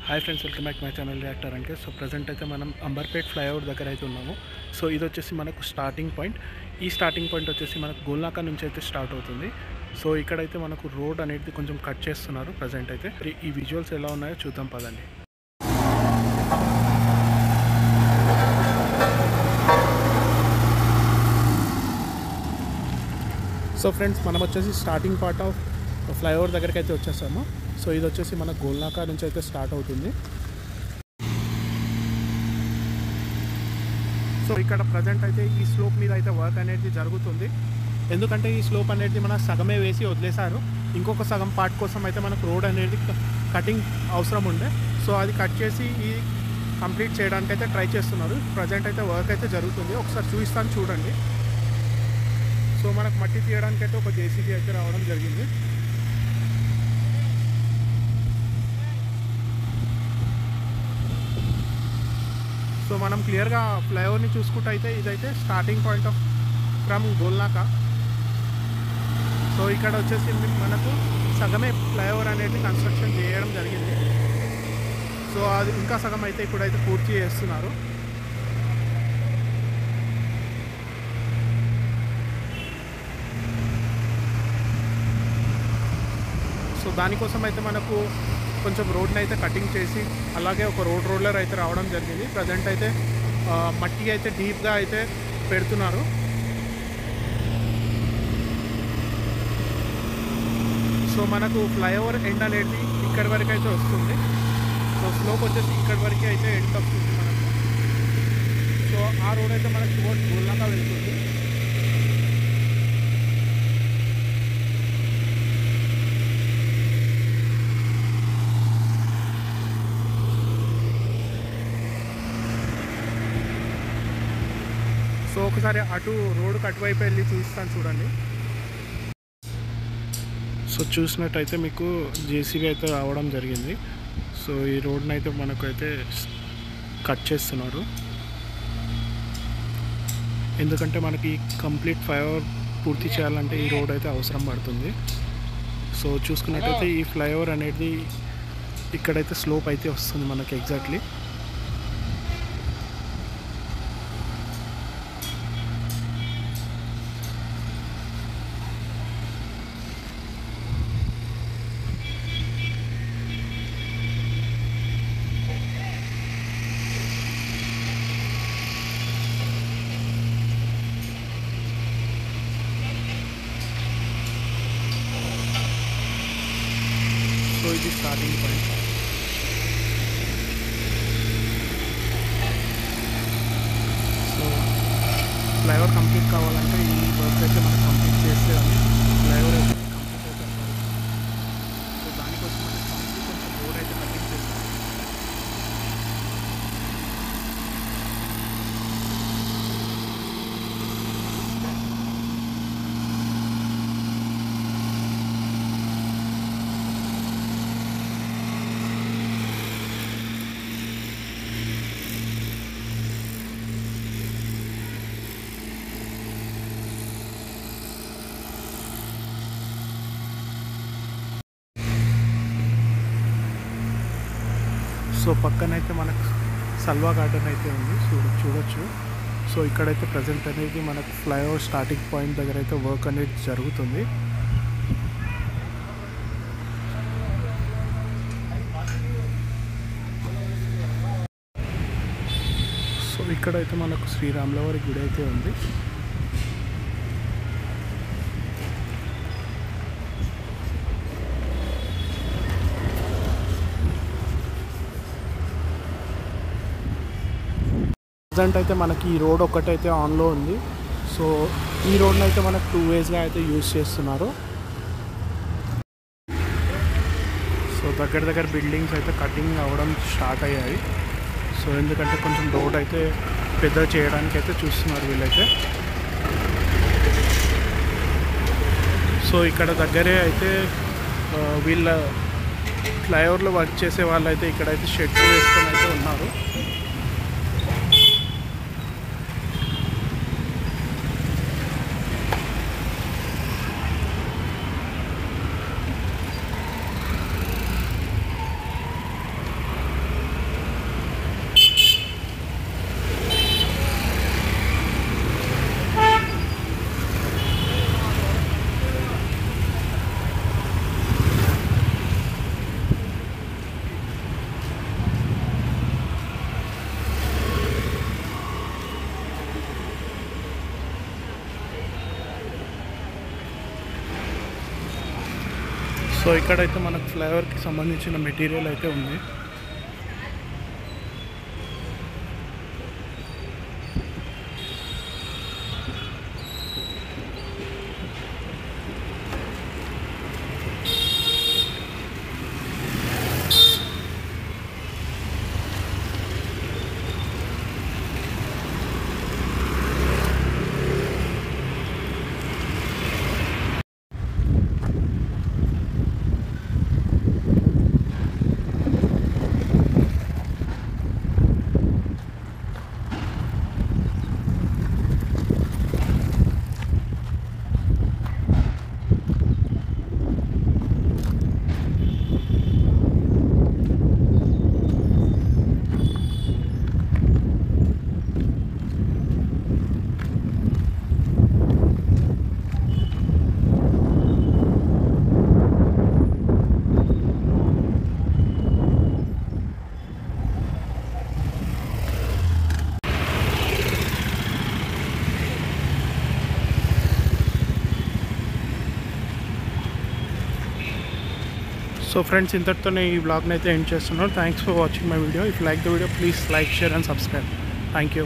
Hi friends, welcome back my channel reactor అంటే. So present అయితే మనం అంబర్పేట్ ఫ్లైఓవర్ దగ్గర అయితే ఉన్నాము. సో ఇది వచ్చేసి మనకు స్టార్టింగ్ పాయింట్. ఈ స్టార్టింగ్ పాయింట్ వచ్చేసి మనకు గోల్నాకా నుంచి అయితే స్టార్ట్ అవుతుంది. సో ఇక్కడైతే మనకు రోడ్ అనేది కొంచెం కట్ చేస్తున్నారు ప్రజెంట్ అయితే. ఈ విజువల్స్ ఎలా ఉన్నాయో చూద్దాం పదండి. సో ఫ్రెండ్స్, మనం వచ్చేసి స్టార్టింగ్ పార్ట్ ఆఫ్ ఫ్లైఓవర్ దగ్గరికి అయితే వచ్చేసాము. సో ఇది వచ్చేసి మన గోల్నాకా నుంచి అయితే స్టార్ట్ అవుతుంది. సో ఇక్కడ ప్రజెంట్ అయితే ఈ స్లోప్ మీద అయితే వర్క్ అనేది జరుగుతుంది. ఎందుకంటే ఈ స్లోప్ అనేది మన సగమే వేసి వదిలేశారు. ఇంకొక సగం పార్ట్ కోసం అయితే మనకు రోడ్ అనేది కటింగ్ అవసరం ఉండే. సో అది కట్ చేసి ఈ కంప్లీట్ చేయడానికి అయితే ట్రై చేస్తున్నారు. ప్రజెంట్ అయితే వర్క్ అయితే జరుగుతుంది. ఒకసారి చూపిస్తాను చూడండి. సో మనకు మట్టి తీయడానికి అయితే ఒక జేసీబీ అయితే రావడం జరిగింది. సో మనం క్లియర్గా ఫ్లైఓవర్ని చూసుకుంటే అయితే ఇదైతే starting point of from Golnaka. So ఇక్కడ వచ్చేసి మనకు సగమే ఫ్లైఓవర్ అనేది కన్స్ట్రక్షన్ చేయడం జరిగింది. సో అది ఇంకా సగం అయితే ఇప్పుడైతే పూర్తి చేస్తున్నారు. సో దానికోసం అయితే మనకు కొంచెం రోడ్ని అయితే కటింగ్ చేసి అలాగే ఒక రోడ్ రోలర్ అయితే రావడం జరిగింది. ప్రజెంట్ అయితే మట్టి అయితే డీప్గా అయితే పెడుతున్నారు. సో మనకు ఫ్లైఓవర్ ఎండ్ అనేది ఇక్కడి వరకు అయితే వస్తుంది. సో స్లోప్ వచ్చేసి ఇక్కడి వరకు అయితే ఎండ్ వస్తుంది మనకు. సో ఆ రోడ్ అయితే మనకు టువర్డ్స్ గోల్నాకా వెళ్తుంది. సో ఒకసారి అటు రోడ్డుకు అటువైపు వెళ్ళి చూపిస్తాను చూడండి. సో చూసినట్టయితే మీకు జేసీబీ అయితే రావడం జరిగింది. సో ఈ రోడ్ని అయితే మనకు అయితే కట్ చేస్తున్నారు. ఎందుకంటే మనకి కంప్లీట్ ఫ్లైఓవర్ పూర్తి చేయాలంటే ఈ రోడ్ అయితే అవసరం పడుతుంది. సో చూసుకున్నట్టయితే ఈ ఫ్లైఓవర్ అనేది ఇక్కడైతే స్లోప్ అయితే వస్తుంది మనకి ఎగ్జాక్ట్లీ. సో ఇది starting point. So flyover complete కావాలంటే ఈ వర్క్ అయితే మనం కంప్లీట్ చేస్తే ఫ్లైఓవర్ అయితే కంప్లీట్ అయితే అవ్వాలి. సో దానికోసం మనం కంప్లీట్ కొంచెం రోడ్ అయితే కటింగ్ చేస్తాం. సో పక్కనైతే మనకు సల్వా గార్డెన్ అయితే ఉంది, చూడొచ్చు. సో ఇక్కడైతే ప్రజెంట్ అనేది మనకు ఫ్లైఓవర్ స్టార్టింగ్ పాయింట్ దగ్గర అయితే వర్క్ అనేది జరుగుతుంది. సో ఇక్కడైతే మనకు శ్రీరాములవారి గుడి అయితే ఉంది. ప్రజెంట్ అయితే మనకి ఈ రోడ్ ఒక్కటైతే ఆన్లో ఉంది. సో ఈ రోడ్ని అయితే మనకు 2 వేస్గా అయితే యూజ్ చేస్తున్నారు. సో దగ్గర బిల్డింగ్స్ అయితే కటింగ్ అవ్వడం స్టార్ట్ అయ్యాయి. సో ఎందుకంటే కొంచెం రోడ్ అయితే పెద్ద చేయడానికి అయితే చూస్తున్నారు వీళ్ళైతే. సో ఇక్కడ దగ్గరే అయితే వీళ్ళ ఫ్లైఓవర్లో వర్క్ చేసే వాళ్ళు అయితే ఇక్కడైతే షెడ్స్ వేసుకొని అయితే ఉన్నారు. ఇక్కడైతే మనకు ఫ్లైఓవర్కి సంబంధించిన మెటీరియల్ అయితే ఉంది. సో ఫ్రెండ్స్, ఇంతటితోనే ఈ వ్లాగ్ని అయితే ఎండ్ చేస్తున్నాను. Thanks for watching my video. If like the video please like, share and subscribe. Thank you.